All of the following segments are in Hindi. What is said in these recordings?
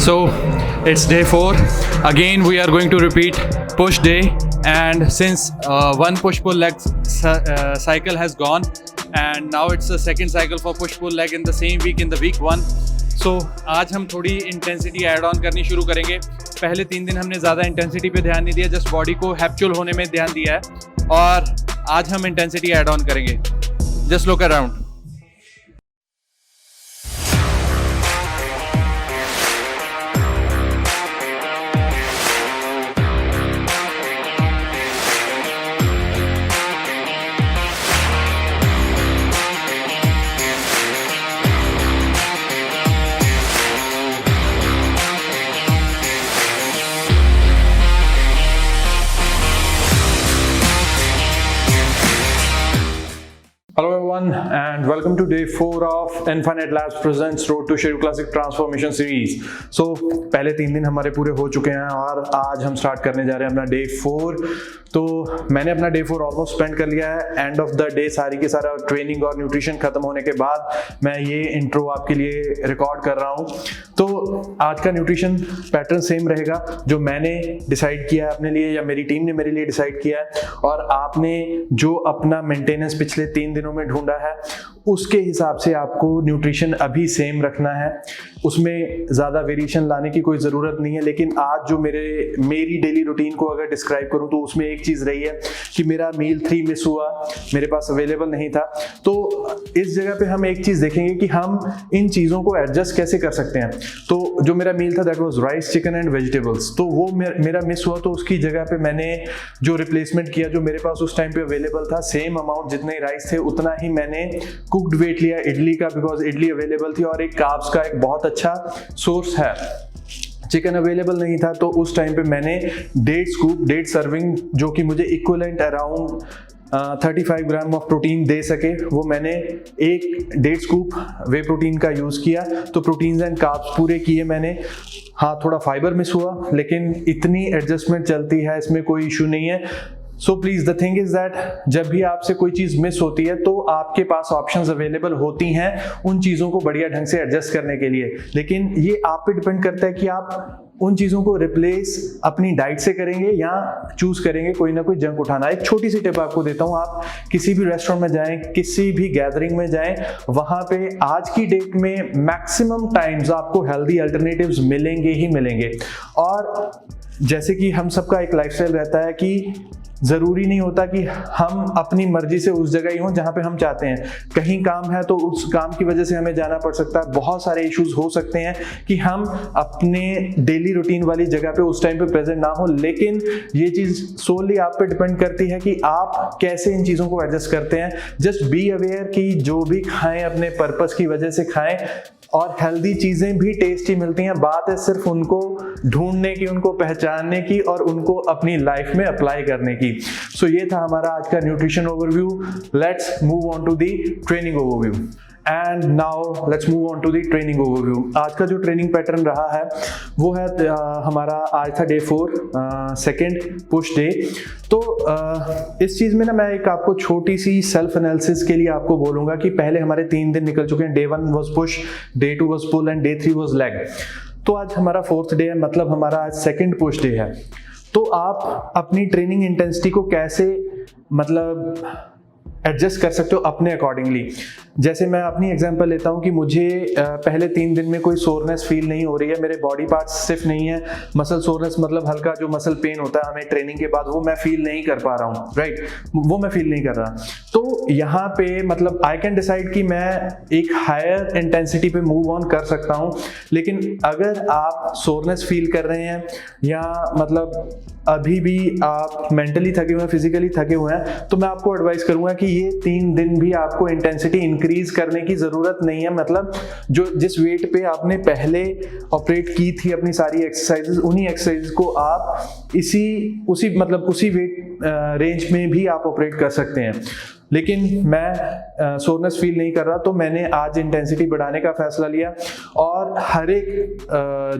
So it's day 4. Again we are going to repeat push day, and since one push-pull leg cycle has gone, and now it's the second cycle for push-pull leg in the same week, in the week 1. So आज हम थोड़ी इंटेंसिटी ऐड ऑन करनी शुरू करेंगे. पहले 3 दिन हमने ज़्यादा इंटेंसिटी पे ध्यान नहीं दिया, जस्ट बॉडी को हैप्चुअल होने में ध्यान दिया है, और आज हम इंटेंसिटी ऐड ऑन करेंगे. Just look around. Hello everyone and welcome to day 4 of Infinite Labs presents Road to Schedule Classic Transformation Series. So पहले 3 दिन हमारे पूरे हो चुके हैं और आज हम स्टार्ट करने जा रहे हैं अपना डे 4. तो मैंने अपना डे 4 ऑलमोस्ट स्पेंड कर लिया है. एंड ऑफ द डे सारी की सारा ट्रेनिंग और न्यूट्रिशन खत्म होने के बाद मैं ये इंट्रो आपके लिए रिकॉर्ड कर रहा हूँ. तो आज का न्यूट्रिशन पैटर्न सेम रहेगा जो मैंने डिसाइड किया है अपने लिए, या मेरी टीम ने मेरे लिए डिसाइड किया है, और आपने जो अपना मेंटेनेंस पिछले 3 दिनों में ढूंढा है उसके हिसाब से आपको न्यूट्रिशन अभी सेम रखना है. उसमें ज़्यादा वेरिएशन लाने की कोई ज़रूरत नहीं है. लेकिन आज जो मेरी डेली रूटीन को अगर डिस्क्राइब करूं तो उसमें एक चीज़ रही है कि मेरा मील 3 मिस हुआ, मेरे पास अवेलेबल नहीं था. तो इस जगह पे हम एक चीज़ देखेंगे कि हम इन चीज़ों को एडजस्ट कैसे कर सकते हैं. तो जो मेरा मील था that was rice, chicken and vegetables, तो वो मेरा मिस हुआ. तो उसकी जगह पे मैंने जो रिप्लेसमेंट किया, जो मेरे पास उस टाइम पे अवेलेबल था, सेम अमाउंट जितने राइस थे उतना ही मैंने कुक्ड वेट लिया इडली का, बिकॉज इडली अवेलेबल थी और एक कार्ब्स का एक बहुत अच्छा सोर्स है. चिकन अवेलेबल नहीं था तो उस टाइम पे मैंने डेट सर्विंग जो कि मुझे equivalent around 35 gram of protein दे सके, वो मैंने एक डेट स्कूप वे प्रोटीन का यूज़ किया. तो प्रोटीन्स एंड कार्ब्स पूरे किए मैंने. हाँ, थोड़ा फाइबर मिस हुआ, लेकिन इतनी एडजस्टमेंट चलती है, इसमें कोई इशू नहीं है. So please the thing is that जब भी आपसे कोई चीज़ मिस होती है तो आपके पास ऑप्शंस अवेलेबल होती हैं उन चीज़ों को बढ़िया ढंग से एडजस्ट करने के लिए. लेकिन ये आप पे डिपेंड करता है कि आप उन चीज़ों को रिप्लेस अपनी डाइट से करेंगे या चूज करेंगे कोई ना कोई जंक उठाना. एक छोटी सी टिप आपको देता हूँ. आप किसी भी रेस्टोरेंट में जाएं, किसी भी गैदरिंग में जाएं, वहाँ पे आज की डेट में मैक्सिमम टाइम्स आपको हेल्दी अल्टरनेटिव्स मिलेंगे ही मिलेंगे. और जैसे कि हम सबका एक लाइफस्टाइल रहता है कि ज़रूरी नहीं होता कि हम अपनी मर्जी से उस जगह ही हों जहाँ पे हम चाहते हैं. कहीं काम है तो उस काम की वजह से हमें जाना पड़ सकता है. बहुत सारे इश्यूज हो सकते हैं कि हम अपने डेली रूटीन वाली जगह पे उस टाइम पे प्रेजेंट ना हो. लेकिन ये चीज़ सोली आप पे डिपेंड करती है कि आप कैसे इन चीज़ों को एडजस्ट करते हैं. जस्ट बी अवेयर कि जो भी खाएं अपने पर्पस की वजह से खाएं, और हेल्दी चीज़ें भी टेस्टी मिलती हैं. बात है सिर्फ उनको ढूंढने की, उनको पहचानने की और उनको अपनी लाइफ में अप्लाई करने की. सो ये था हमारा आज का nutrition overview. Let's move on to the training overview. And now let's move on to the training overview. आज का जो ट्रेनिंग पैटर्न रहा है वो है हमारा आज था डे 4 सेकेंड पुश डे. तो इस चीज़ में ना मैं एक आपको छोटी सी सेल्फ एनालिसिस के लिए आपको बोलूँगा कि पहले हमारे 3 दिन निकल चुके हैं. Day 1 was push, day 2 was pull and day 3 was leg. तो आज हमारा 4th डे है, मतलब हमारा आज सेकेंड पुश डे है. तो आप अपनी ट्रेनिंग इंटेंसिटी को कैसे मतलब एडजस्ट कर सकते हो अपने अकॉर्डिंगली. जैसे मैं अपनी एग्जांपल लेता हूँ कि मुझे पहले 3 दिन में कोई सोरनेस फील नहीं हो रही है, मेरे बॉडी पार्ट्स स्टिफ नहीं है. मसल सोरनेस मतलब हल्का जो मसल पेन होता है हमें ट्रेनिंग के बाद, वो मैं फील नहीं कर पा रहा हूँ, राइट, वो मैं फील नहीं कर रहा. तो यहाँ पे मतलब आई कैन डिसाइड कि मैं एक हायर इंटेंसिटी पे मूव ऑन कर सकता हूँ. लेकिन अगर आप सोरनेस फील कर रहे हैं या मतलब अभी भी आप मेंटली थके हुए हैं, फिजिकली थके हुए हैं, तो मैं आपको एडवाइस करूंगा कि ये 3 दिन भी आपको इंटेंसिटी इंक्रीज करने की जरूरत नहीं है. मतलब जो जिस वेट पे आपने पहले ऑपरेट की थी अपनी सारी एक्सरसाइजेज, उन्हीं एक्सरसाइज को आप उसी वेट रेंज में भी आप ऑपरेट कर सकते हैं. लेकिन मैं सोरनेस फील नहीं कर रहा, तो मैंने आज इंटेंसिटी बढ़ाने का फैसला लिया। और हर एक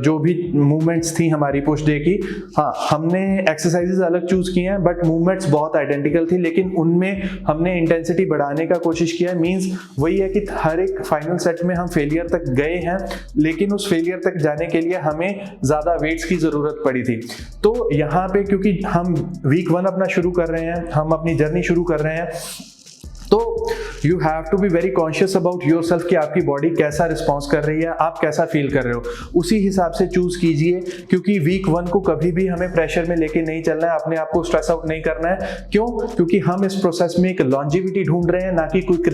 जो भी मूवमेंट्स थी हमारी पुश डे की, हाँ हमने एक्सरसाइजेज अलग चूज किए हैं बट मूवमेंट्स बहुत आइडेंटिकल थी, लेकिन उनमें हमने इंटेंसिटी बढ़ाने का कोशिश किया है। मींस वही है कि हर एक फाइनल सेट में हम फेलियर तक गए हैं, लेकिन उस फेलियर तक जाने के लिए हमें ज्यादा वेट्स की जरूरत पड़ी थी। तो यहाँ पे क्योंकि हम वीक 1 अपना शुरू कर रहे हैं, हम अपनी जर्नी शुरू कर रहे हैं, तो you have to be very conscious about yourself कि आपकी बॉडी कैसा रिस्पॉन्स कर रही है, आप कैसा फील कर रहे हो, उसी हिसाब से चूज कीजिए। क्योंकि वीक 1 को कभी भी हमें प्रेशर में लेके नहीं चलना है, अपने आप को स्ट्रेस आउट नहीं करना है। क्यों? क्योंकि हम इस प्रोसेस में एक लॉन्जिविटी ढूंढ रहे हैं, ना कि क्विक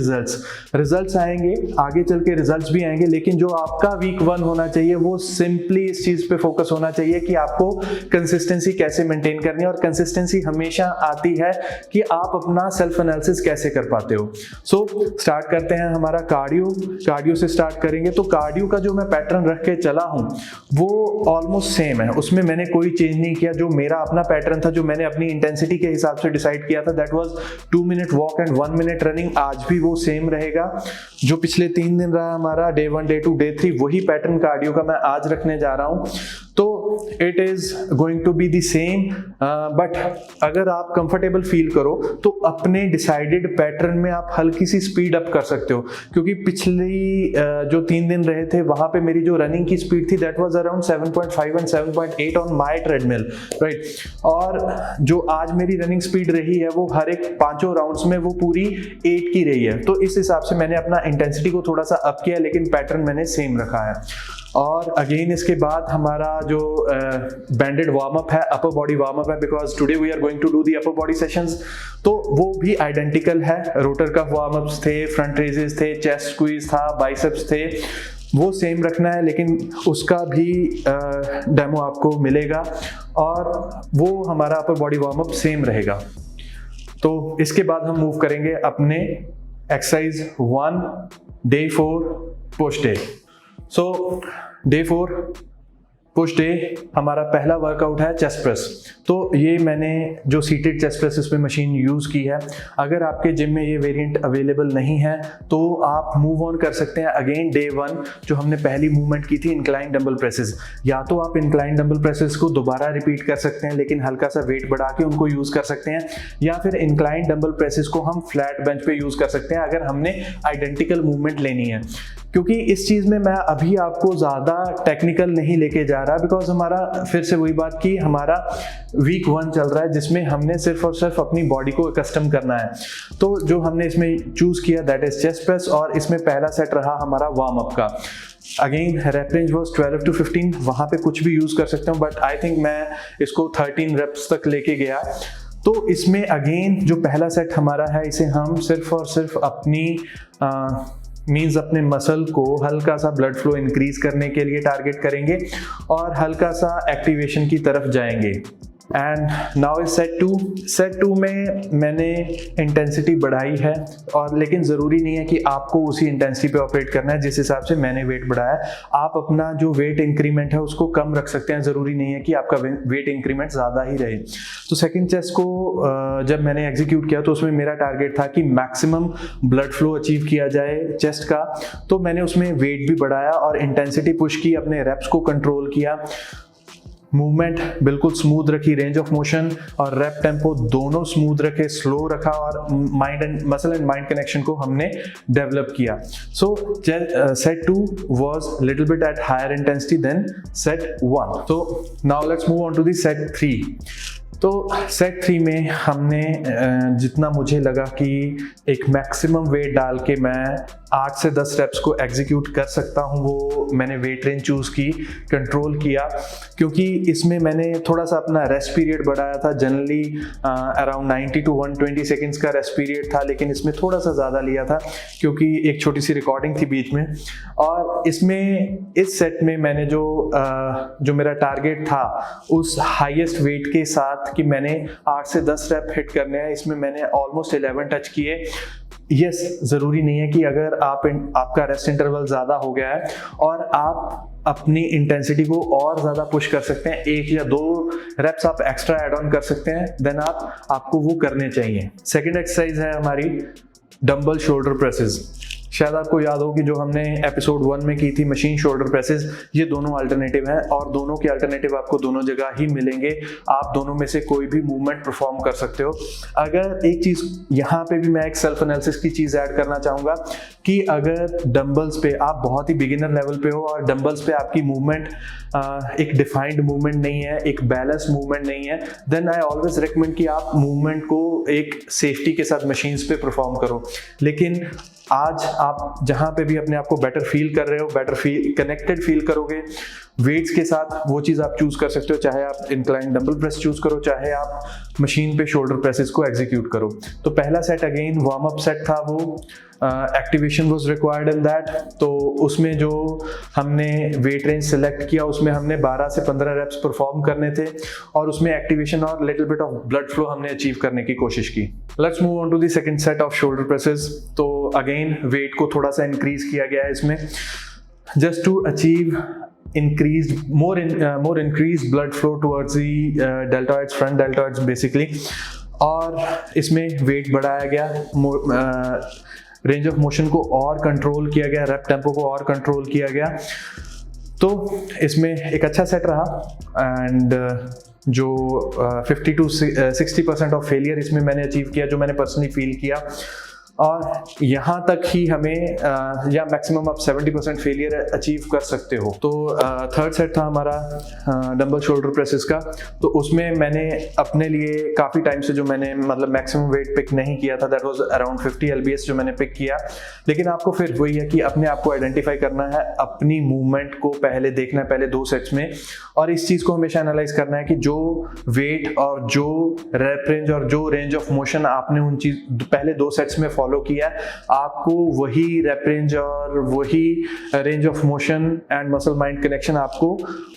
रिजल्ट्स आएंगे, आगे चल के रिजल्ट्स भी आएंगे, लेकिन जो आपका वीक 1 होना चाहिए वो सिंपली इस चीज पे फोकस होना चाहिए कि आपको कंसिस्टेंसी कैसे मेंटेन करनी है। और कंसिस्टेंसी हमेशा आती है कि आप अपना सेल्फ एनालिसिस कैसे कर पाते हो। सो स्टार्ट करते हैं हमारा कार्डियो से स्टार्ट करेंगे। तो कार्डियो का जो मैं पैटर्न रख के चला हूं वो ऑलमोस्ट सेम है, उसमें मैंने कोई चेंज नहीं किया। जो मेरा अपना पैटर्न था, जो मैंने अपनी इंटेंसिटी के हिसाब से डिसाइड किया था, that was 2 minute walk and 1 minute running. आज भी वो सेम रहेगा। जो पिछले 3 दिन रहा हमारा, डे 1, डे 2, डे 3, वही पैटर्न कार्डियो का मैं आज रखने जा रहा हूं। तो it is going to be the same, but अगर आप कंफर्टेबल फील करो तो अपने डिसाइडेड पैटर्न में आप हल्की सी स्पीड अप कर सकते हो। क्योंकि पिछली जो 3 दिन रहे थे वहां पे मेरी जो रनिंग की स्पीड थी that was around 7.5 and 7.8 on my treadmill, right. और जो आज मेरी रनिंग स्पीड रही है वो हर एक 5 राउंड्स में वो पूरी 8 की रही है। तो इस हिसाब से मैंने अपना इंटेंसिटी को थोड़ा सा अप किया, लेकिन पैटर्न मैंने सेम रखा है। और अगेन इसके बाद हमारा जो बैंडेड वार्म अप है, अपर बॉडी वार्म अप है, because today we are going to do the upper body sessions. तो वो भी आइडेंटिकल है। रोटर कफ वार्म अप्स थे, फ्रंट रेजेस थे, चेस्ट स्क्वीज था, बाइसेप्स थे, वो सेम रखना है, लेकिन उसका भी डेमो आपको मिलेगा। और वो हमारा अपर बॉडी वार्म अप सेम रहेगा। तो इसके बाद हम मूव करेंगे अपने एक्सरसाइज 1, डे 4 पुश डे। सो डे 4 पुश डे हमारा पहला वर्कआउट है चेस्ट प्रेस। तो ये मैंने जो सीटेड चेस्ट प्रेस इसमें मशीन यूज़ की है। अगर आपके जिम में ये वेरिएंट अवेलेबल नहीं है तो आप मूव ऑन कर सकते हैं अगेन डे 1, जो हमने पहली मूवमेंट की थी इंक्लाइन डंबल प्रेसेस। या तो आप इंक्लाइन डंबल प्रेसेस को दोबारा रिपीट कर सकते हैं, लेकिन हल्का सा वेट बढ़ा के उनको यूज़ कर सकते हैं, या फिर इंक्लाइन डंबल प्रेसेस को हम फ्लैट बेंच पे यूज़ कर सकते हैं अगर हमने आइडेंटिकल मूवमेंट लेनी है। क्योंकि इस चीज़ में मैं अभी आपको ज़्यादा टेक्निकल नहीं लेके जा रहा, बिकॉज हमारा फिर से वही बात की, हमारा वीक 1 चल रहा है जिसमें हमने सिर्फ और सिर्फ अपनी बॉडी को कस्टम करना है। तो जो हमने इसमें चूज किया दैट इज चेस्ट प्रेस, और इसमें पहला सेट रहा हमारा वार्म अप का। Again rape range was 12 to 15, वहाँ पे कुछ भी यूज कर सकते हो, बट आई थिंक मैं इसको 13 रेप्स तक लेके गया। तो इसमें अगेन जो पहला सेट हमारा है, इसे हम सिर्फ और सिर्फ अपनी मीन्स अपने मसल को हल्का सा ब्लड फ्लो इंक्रीज करने के लिए टारगेट करेंगे और हल्का सा एक्टिवेशन की तरफ जाएंगे। एंड नाउ इज सेट 2 में मैंने इंटेंसिटी बढ़ाई है, और लेकिन ज़रूरी नहीं है कि आपको उसी इंटेंसिटी पे ऑपरेट करना है जिस हिसाब से मैंने वेट बढ़ाया। आप अपना जो वेट इंक्रीमेंट है उसको कम रख सकते हैं, ज़रूरी नहीं है कि आपका वेट इंक्रीमेंट ज़्यादा ही रहे। तो सेकंड चेस्ट को जब मैंने एग्जीक्यूट किया तो उसमें मेरा टारगेट था कि मैक्सिमम ब्लड फ्लो अचीव किया जाए चेस्ट का। तो मैंने उसमें वेट भी बढ़ाया और इंटेंसिटी पुश की, अपने रेप्स को कंट्रोल किया, मूवमेंट बिल्कुल स्मूथ रखी, रेंज ऑफ मोशन और रैप टेम्पो दोनों स्मूथ रखे, स्लो रखा, और मसल एंड माइंड कनेक्शन को हमने डेवलप किया। So set 2 was little bit at higher intensity than set 1। तो now let's move on to the set 3। तो सेट 3 में हमने जितना मुझे लगा कि एक मैक्सिमम वेट डाल के मैं 8 से 10 रेप्स को एग्जीक्यूट कर सकता हूँ, वो मैंने वेट रेंज चूज़ की, कंट्रोल किया, क्योंकि इसमें मैंने थोड़ा सा अपना रेस्ट पीरियड बढ़ाया था। जनरली अराउंड 90 to 120 सेकेंड्स का रेस्ट पीरियड था, लेकिन इसमें थोड़ा सा ज़्यादा लिया था क्योंकि एक छोटी सी रिकॉर्डिंग थी बीच में। और इसमें इस सेट में मैंने जो मेरा टारगेट था उस हाईएस्ट वेट के साथ कि मैंने 8 से 10 रेप हिट करने हैं, इसमें मैंने ऑलमोस्ट 11 टच किए। यस, ज़रूरी नहीं है कि अगर आपका रेस्ट इंटरवल ज़्यादा हो गया है और आप अपनी इंटेंसिटी को और ज़्यादा पुश कर सकते हैं, 1 या 2 रेप्स आप एक्स्ट्रा ऐड ऑन कर सकते हैं, देन आपको वो करने चाहिए। सेकेंड एक्सरसाइज है हमारी डंबल शोल्डर प्रेसेस। शायद आपको याद हो कि जो हमने एपिसोड 1 में की थी मशीन शोल्डर प्रेसेस, ये दोनों अल्टरनेटिव हैं और दोनों के अल्टरनेटिव आपको दोनों जगह ही मिलेंगे। आप दोनों में से कोई भी मूवमेंट परफॉर्म कर सकते हो। अगर एक चीज़ यहाँ पे भी मैं एक सेल्फ एनालिसिस की चीज़ ऐड करना चाहूँगा कि अगर डंबल्स पे आप बहुत ही बिगिनर लेवल पे हो और डंबल्स पे आपकी मूवमेंट एक डिफाइंड मूवमेंट नहीं है, एक बैलेंस मूवमेंट नहीं है, देन आई ऑलवेज रिकमेंड कि आप मूवमेंट को एक सेफ्टी के साथ मशीन्स पे परफॉर्म करो। लेकिन आज आप जहाँ पे भी अपने आप को बेटर फील कर रहे हो, बेटर फील कनेक्टेड फील करोगे वेट्स के साथ, वो चीज़ आप चूज़ कर सकते हो। चाहे आप इंक्लाइन डंबल प्रेस चूज़ करो, चाहे आप मशीन पे शोल्डर प्रेसेस को एग्जीक्यूट करो। तो पहला set again warm up set था, वो activation was required in that. तो उसमें जो हमने वेट रेंज सेलेक्ट किया उसमें हमने 12 से 15 रेप्स परफॉर्म करने थे और उसमें एक्टिवेशन और little bit of blood flow हमने अचीव करने की कोशिश की। Let's move on to the second set of shoulder presses. तो अगेन वेट को थोड़ा सा इंक्रीज किया गया है इसमें, just to achieve more increased blood flow towards the deltoids, front deltoids basically। और इसमें वेट बढ़ाया गया, रेंज ऑफ मोशन को और कंट्रोल किया गया, रेप टेम्पो को और कंट्रोल किया गया। तो इसमें एक अच्छा सेट रहा एंड जो 50 to 60% ऑफ फेलियर इसमें मैंने अचीव किया, जो मैंने पर्सनली फील किया। और यहाँ तक ही हमें या मैक्सिमम आप 70% फेलियर अचीव कर सकते हो। तो थर्ड सेट था हमारा डंबल शोल्डर प्रेसेस का। तो उसमें मैंने अपने लिए काफ़ी टाइम से जो मैंने मतलब मैक्सिमम वेट पिक नहीं किया था, दैट वाज अराउंड 50 lbs जो मैंने पिक किया। लेकिन आपको फिर वही है कि अपने आप को आइडेंटिफाई करना है, अपनी मूवमेंट को पहले देखना है पहले 2 सेट्स में, और इस चीज़ को हमेशा एनालाइज करना है कि जो वेट और जो रेप रेंज और जो रेंज ऑफ मोशन आपने उन चीज पहले 2 सेट्स में फॉलो किया, आपको वही रेप रेंज और वही range of motion and muscle mind connection आपको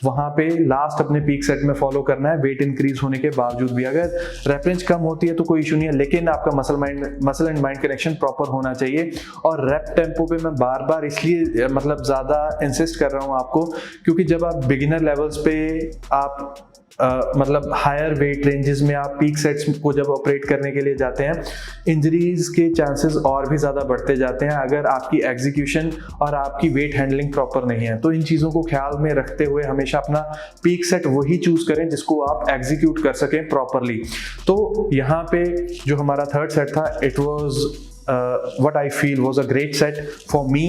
वहां पे लास्ट अपने पीक सेट में फॉलो करना है, वेट इंक्रीज होने के बावजूद भी। अगर रेप रेंज कम होती है तो कोई इशू नहीं है, लेकिन आपका muscle and mind connection proper होना चाहिए। और रेप टेम्पो पे मैं बार बार इसलिए मतलब ज्यादा इंसिस्ट कर रहा हूँ आपको, क्योंकि जब आप बिगिनर लेवल्स पे आप मतलब हायर वेट रेंजेस में आप पीक सेट्स को जब ऑपरेट करने के लिए जाते हैं, इंजरीज के चांसेस और भी ज़्यादा बढ़ते जाते हैं अगर आपकी एग्जीक्यूशन और आपकी वेट हैंडलिंग प्रॉपर नहीं है। तो इन चीज़ों को ख्याल में रखते हुए हमेशा अपना पीक सेट वही चूज़ करें जिसको आप एग्जीक्यूट कर सकें प्रॉपरली। तो यहाँ पे जो हमारा थर्ड सेट था, it was what I feel was a great set for me.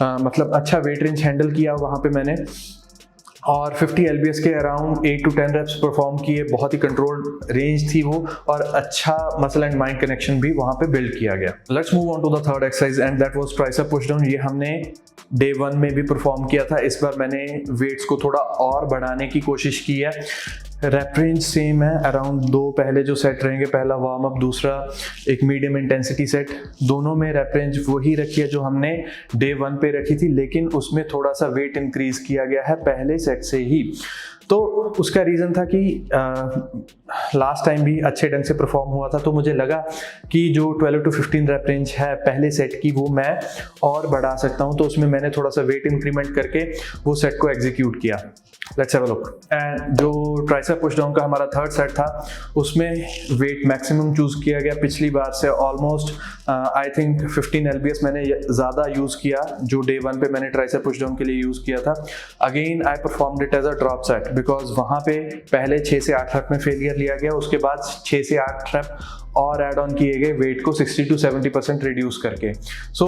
मतलब अच्छा वेट रेंज हैंडल किया वहाँ पे मैंने, और 50 lbs के अराउंड 8 to 10 रेप्स परफॉर्म किए। बहुत ही कंट्रोल्ड रेंज थी वो, और अच्छा मसल एंड माइंड कनेक्शन भी वहाँ पे बिल्ड किया गया। Let's move on to the third exercise and that was tricep push down. ये हमने डे 1 में भी परफॉर्म किया था। इस बार मैंने वेट्स को थोड़ा और बढ़ाने की कोशिश की है। रेप रेंज सेम है, अराउंड 2 पहले जो सेट रहेंगे, पहला वार्म अप, दूसरा एक मीडियम इंटेंसिटी सेट। दोनों में रेप रेंज वही रखी है जो हमने डे 1 पे रखी थी, लेकिन उसमें थोड़ा सा वेट इंक्रीज किया गया है पहले सेट से ही। तो उसका रीज़न था कि लास्ट टाइम भी अच्छे ढंग से परफॉर्म हुआ था, तो मुझे लगा कि जो 12 to 15 रेप रेंज है पहले सेट की, वो मैं और बढ़ा सकता हूँ। तो उसमें मैंने थोड़ा सा वेट इंक्रीमेंट करके वो सेट को एग्जीक्यूट किया। Let's have a look. And जो ट्राइसेप पुश डाउन का हमारा थर्ड सेट था, उसमें वेट मैक्सिमम चूज किया गया पिछली बार से ऑलमोस्ट आई थिंक 15 lbs मैंने ज़्यादा यूज़ किया जो डे 1 पे मैंने ट्राइसेप पुश डाउन के लिए यूज़ किया था। Again I performed it as a drop set, because वहाँ पे पहले 6 से 8 रेप में फेलियर लिया गया, उसके बाद 6 से 8 रेप और एड ऑन किए गए वेट को 60 to 70% रिड्यूस करके। So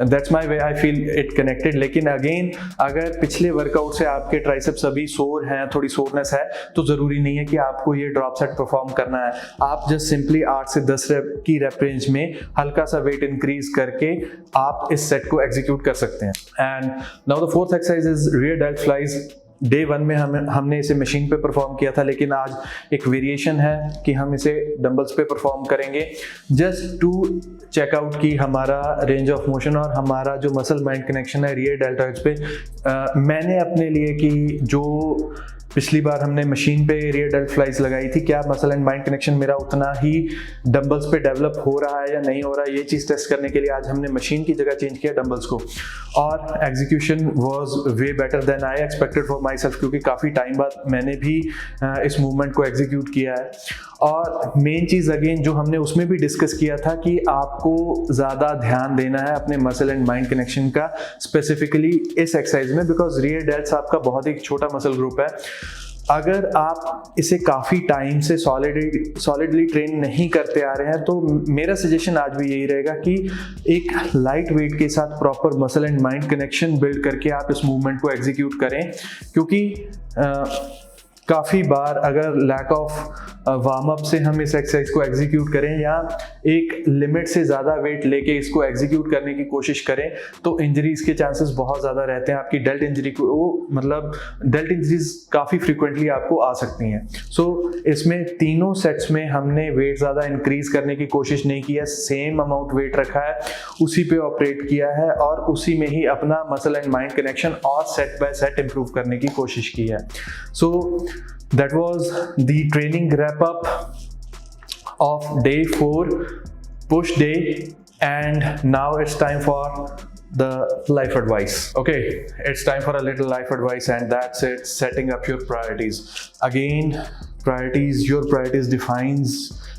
that's my way, I feel it connected. लेकिन अगेन अगर पिछले वर्कआउट से आपके ट्राइसेप्स अभी सोर हैं, थोड़ी सोरनेस है, तो ज़रूरी नहीं है कि आपको ये ड्रॉप सेट परफॉर्म करना है। आप जस्ट सिंपली 8 से 10 की रेप रेंज में हल्का सा वेट इंक्रीज करके आप इस सेट को एग्जीक्यूट कर सकते हैं। And now the fourth exercise is rear dealt flies. Day 1 में हमने इसे मशीन पे परफॉर्म किया था, लेकिन आज एक वेरिएशन है कि हम इसे डंबल्स पे परफॉर्म करेंगे, जस्ट टू चेक आउट कि हमारा रेंज ऑफ मोशन और हमारा जो मसल माइंड कनेक्शन है रियर डेल्टॉइड्स पे। मैंने अपने लिए कि जो पिछली बार हमने मशीन पे एरिया डेल्ट फ्लाइज लगाई थी, क्या मसल एंड माइंड कनेक्शन मेरा उतना ही डंबल्स पे डेवलप हो रहा है या नहीं हो रहा है, ये चीज़ टेस्ट करने के लिए आज हमने मशीन की जगह चेंज किया डंबल्स को, और execution was way better than I expected for myself, क्योंकि काफ़ी टाइम बाद मैंने भी इस मूवमेंट को एग्जीक्यूट किया है। और मेन चीज़ अगेन जो हमने उसमें भी डिस्कस किया था कि आपको ज़्यादा ध्यान देना है अपने मसल एंड माइंड कनेक्शन का, स्पेसिफिकली इस एक्सरसाइज में, बिकॉज रियर डेल्ट्स आपका बहुत ही छोटा मसल ग्रुप है। अगर आप इसे काफ़ी टाइम से सॉलिडली ट्रेन नहीं करते आ रहे हैं तो मेरा सजेशन आज भी यही रहेगा कि एक लाइट वेट के साथ proper muscle and mind connection build करके आप इस मूवमेंट को एग्जीक्यूट करें, क्योंकि काफ़ी बार अगर लैक ऑफ वार्म अप से हम इस एक्सरसाइज को एग्जीक्यूट करें या एक लिमिट से ज़्यादा वेट लेके इसको एग्जीक्यूट करने की कोशिश करें तो इंजरीज के चांसेस बहुत ज़्यादा रहते हैं। आपकी डेल्ट इंजरी को डेल्ट इंजरीज काफ़ी फ्रीक्वेंटली आपको आ सकती हैं। सो इसमें तीनों सेट्स में हमने वेट ज़्यादा इंक्रीज करने की कोशिश नहीं किया, सेम अमाउंट वेट रखा है, उसी पे ऑपरेट किया है और उसी में ही अपना मसल एंड माइंड कनेक्शन और सेट बाय सेट इंप्रूव करने की कोशिश की है। सो that was the training wrap up of day 4 push day, and now it's time for the life advice. Okay, it's time for a little life advice, and that's it, setting up your priorities. Again, your priorities defines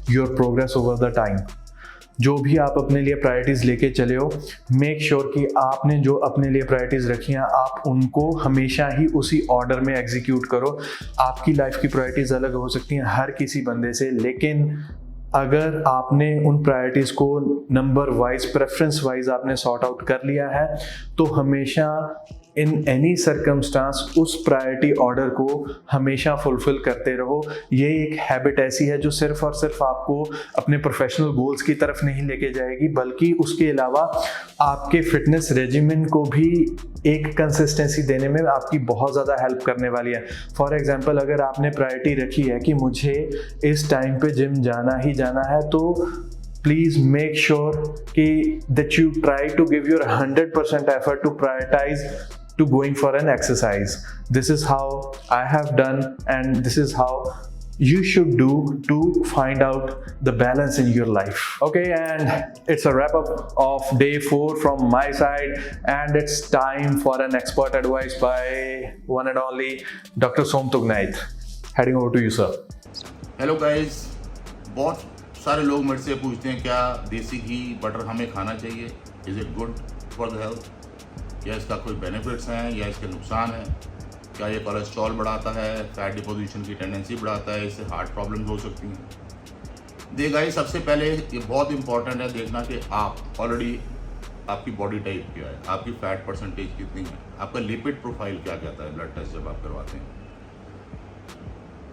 your progress over the time. जो भी आप अपने लिए प्रायोरिटीज़ लेके चले हो, मेक श्योर कि आपने जो अपने लिए प्रायोरिटीज़ रखी हैं आप उनको हमेशा ही उसी ऑर्डर में एग्जीक्यूट करो। आपकी लाइफ की प्रायोरिटीज़ अलग हो सकती हैं हर किसी बंदे से, लेकिन अगर आपने उन प्रायोरिटीज़ को नंबर वाइज, प्रेफरेंस वाइज आपने सॉर्ट आउट कर लिया है तो हमेशा इन एनी सर्कमस्टांस उस प्रायोरिटी ऑर्डर को हमेशा फुलफिल करते रहो। ये एक हैबिट ऐसी है जो सिर्फ और सिर्फ आपको अपने प्रोफेशनल गोल्स की तरफ नहीं लेके जाएगी, बल्कि उसके अलावा आपके फिटनेस रेजिमेंट को भी एक कंसिस्टेंसी देने में आपकी बहुत ज़्यादा हेल्प करने वाली है। फॉर एग्जांपल, अगर आपने प्रायोरिटी रखी है कि मुझे इस टाइम पे जिम जाना ही जाना है, तो please make sure that you try to give your 100% effort to prioritize to going for an exercise. This is how I have done, and this is how you should do to find out the balance in your life. Okay, and it's a wrap up of day 4 from my side, and it's time for an expert advice by one and only Dr. Som Tugnait. Heading over to you, sir. Hello guys, बहुत सारे लोग मेरे से पूछते हैं क्या देसी घी बटर हमें खाना चाहिए, is it good for the health, क्या इसका कोई बेनिफिट्स हैं या इसके नुकसान हैं, क्या ये कोलेस्ट्रॉल बढ़ाता है, फैट डिपोजिशन की टेंडेंसी बढ़ाता है, इससे हार्ट प्रॉब्लम्स हो सकती हैं। देखा ही सबसे पहले ये बहुत इंपॉर्टेंट है देखना कि आप ऑलरेडी आपकी बॉडी टाइप क्या है, आपकी फैट परसेंटेज कितनी है, आपका लिपिड प्रोफाइल क्या कहता है ब्लड टेस्ट जब आप करवाते हैं।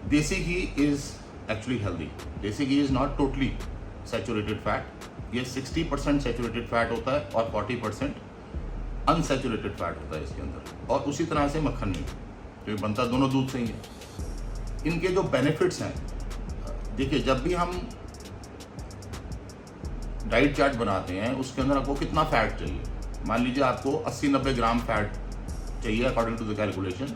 देसी घी इज़ actually healthy. देसी घी is not totally saturated fat. ये 60% saturated fat होता है और 40% unsaturated fat होता है इसके अंदर, और उसी तरह से मक्खन भी, जो बनता दोनों दूध से ही है। इनके जो बेनिफिट्स हैं, देखिए जब भी हम डाइट चार्ट बनाते हैं उसके अंदर आपको कितना फैट चाहिए, मान लीजिए आपको 80-90 ग्राम फैट चाहिए अकॉर्डिंग टू द कैलकुलेशन,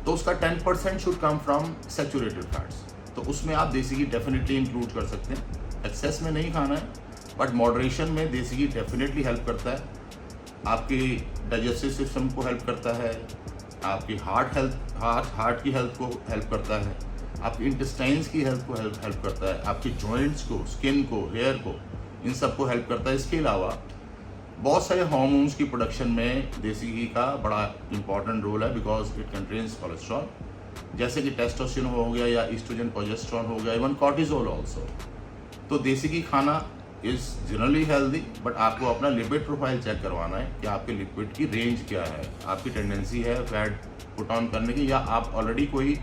तो उसका 10% should come from saturated fats. तो उसमें आप देसी घी डेफिनेटली इंक्लूड कर सकते हैं। एक्सेस में नहीं खाना है, बट मॉडरेशन में देसी घी डेफिनेटली हेल्प करता है। आपकी डाइजेस्टिव सिस्टम को हेल्प करता है, आपकी हार्ट की हेल्थ को हेल्प करता है, आपकी इंटेस्टाइन्स की हेल्थ को हेल्प करता है, आपकी जॉइंट्स को, स्किन को, हेयर को, इन सब को हेल्प करता है। इसके अलावा बहुत सारे हार्मोन्स की प्रोडक्शन में देसी घी का बड़ा इंपॉर्टेंट रोल है, बिकॉज इट कंटेन्स कोलेस्ट्रॉल, जैसे कि टेस्टोस्टेरोन हो गया या ईस्ट्रोजन, प्रोजेस्टेरोन हो गया, इवन कॉर्टिजोल ऑल्सो। तो देसी घी खाना इज़ जनरली हेल्दी, बट आपको अपना लिपिड प्रोफाइल चेक करवाना है कि आपके लिपिड की रेंज क्या है, आपकी टेंडेंसी है फैट पुट ऑन करने की, या आप ऑलरेडी कोई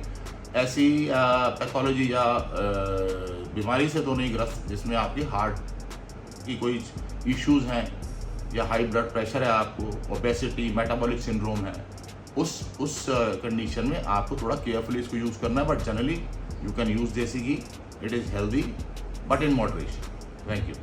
ऐसी पैथोलॉजी या बीमारी से तो नहीं ग्रस्त जिसमें आपकी हार्ट की कोई इश्यूज़ हैं, या हाई ब्लड प्रेशर है आपको, ओबेसिटी, मेटाबॉलिक सिंड्रोम है। उस कंडीशन में आपको थोड़ा केयरफुली इसको यूज़ करना है, but generally you can use desi ghee, it is healthy but in moderation. Thank you.